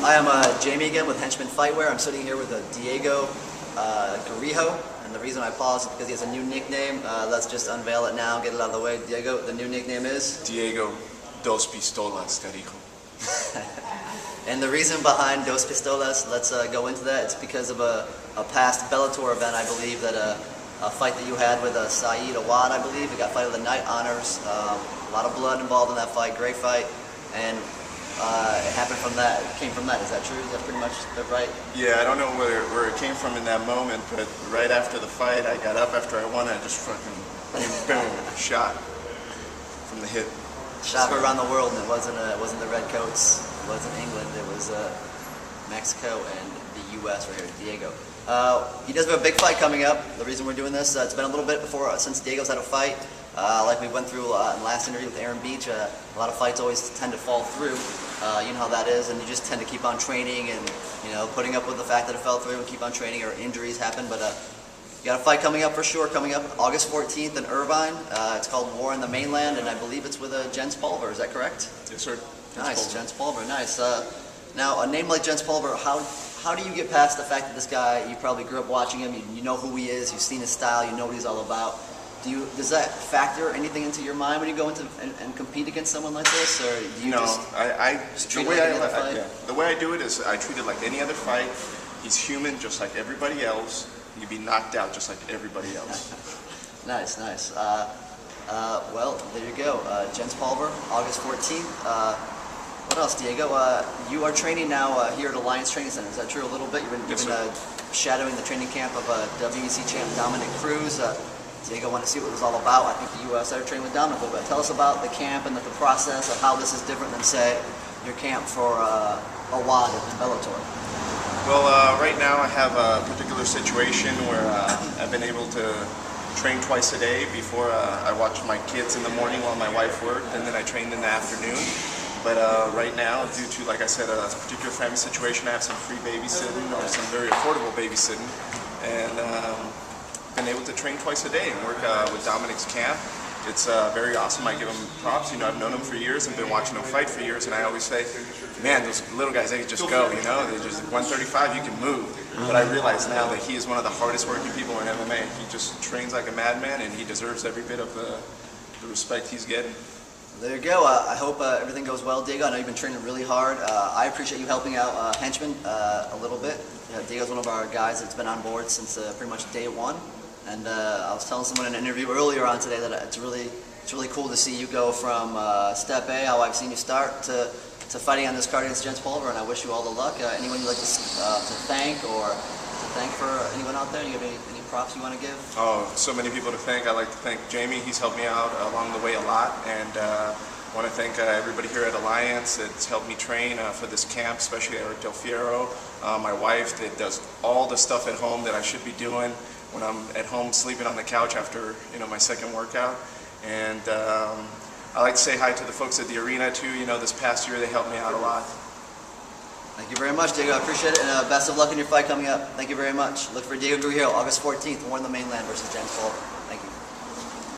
Hi, I'm Jamie again with Henchman Fightwear. I'm sitting here with Diego GARIJO, and the reason I paused is because he has a new nickname. Let's just unveil it now, get it out of the way. Diego, the new nickname is? Diego Dos Pistolas Garijo. And the reason behind Dos Pistolas, let's go into that. It's because of a past Bellator event, I believe, that a fight that you had with Saeed Awad, I believe. It got Fight of the Night honors. A lot of blood involved in that fight, great fight. And it happened from that, it came from that. Is that true? Is that pretty much right? Yeah, I don't know where it came from in that moment, but right after the fight, I got up after I won, I just fucking, boom, shot from the hip. Shot around the world, and it wasn't the Redcoats, it wasn't England, it was Mexico and the U.S. right here, Diego. He does have a big fight coming up. The reason we're doing this, it's been a little bit before since Diego's had a fight. Like we went through in the last interview with Aaron Beach, a lot of fights always tend to fall through. You know how that is, and you just tend to keep on training and putting up with the fact that it fell through and keep on training, or injuries happen. But you got a fight coming up for sure, coming up August 14th in Irvine. It's called War in the Mainland, and I believe it's with JENS Pulverer. Is that correct? Yes, sir. Nice, JENS Pulverer, nice. Now, a name like JENS Pulverer, how do you get past the fact that this guy, you probably grew up watching him, you know who he is, you've seen his style, you know what he's all about. Does that factor anything into your mind when you go into and compete against someone like this, or do you just treat it like any other fight? The way I do it is I treat it like any other fight. He's human, just like everybody else. You'd be knocked out just like everybody else. Nice, nice. Well, there you go. JENS Pulverer, August 14th. What else, Diego? You are training now here at Alliance Training Center. Is that true? A little bit. You've been shadowing the training camp of WEC champ Dominic Cruz. Diego wanted to see what it was all about. I think you started training with Dominic a little bit. Tell us about the camp and the process of how this is different than, say, your camp for Awad in Bellator. Well, right now I have a particular situation where I've been able to train twice a day. Before I watched my kids in the morning while my wife worked, and then I trained in the afternoon. But right now, due to, like I said, a particular family situation, I have some free babysitting, or some very affordable babysitting, and been able to train twice a day and work with Dominic's camp. It's very awesome. I give him props. I've known him for years and been watching him fight for years, and I always say, man, those little guys, they can just go, They just, 135, you can move. But I realize now that he is one of the hardest working people in MMA. He just trains like a madman, and he deserves every bit of the respect he's getting. There you go. I hope everything goes well, Diego. I know you've been training really hard. I appreciate you helping out Henchman a little bit. Diego's one of our guys that's been on board since pretty much day one. And I was telling someone in an interview earlier on today that it's really cool to see you go from step A, how I've seen you start, to fighting on this card against JENS Pulverer, and I wish you all the luck. Anyone you'd like to thank, or to thank for anyone out there? You have any props you want to give? Oh, so many people to thank. I'd like to thank Jamie. He's helped me out along the way a lot, and I want to thank everybody here at Alliance that's helped me train for this camp, especially Eric Del Fiero, my wife that does all the stuff at home that I should be doing when I'm at home sleeping on the couch after my second workout. And I like to say hi to the folks at the arena too. This past year they helped me out a lot. Thank you very much, Diego. I appreciate it, and best of luck in your fight coming up. Thank you very much. Look for Diego GARIJO, August 14th, War in the Mainland versus JENS Pulverer.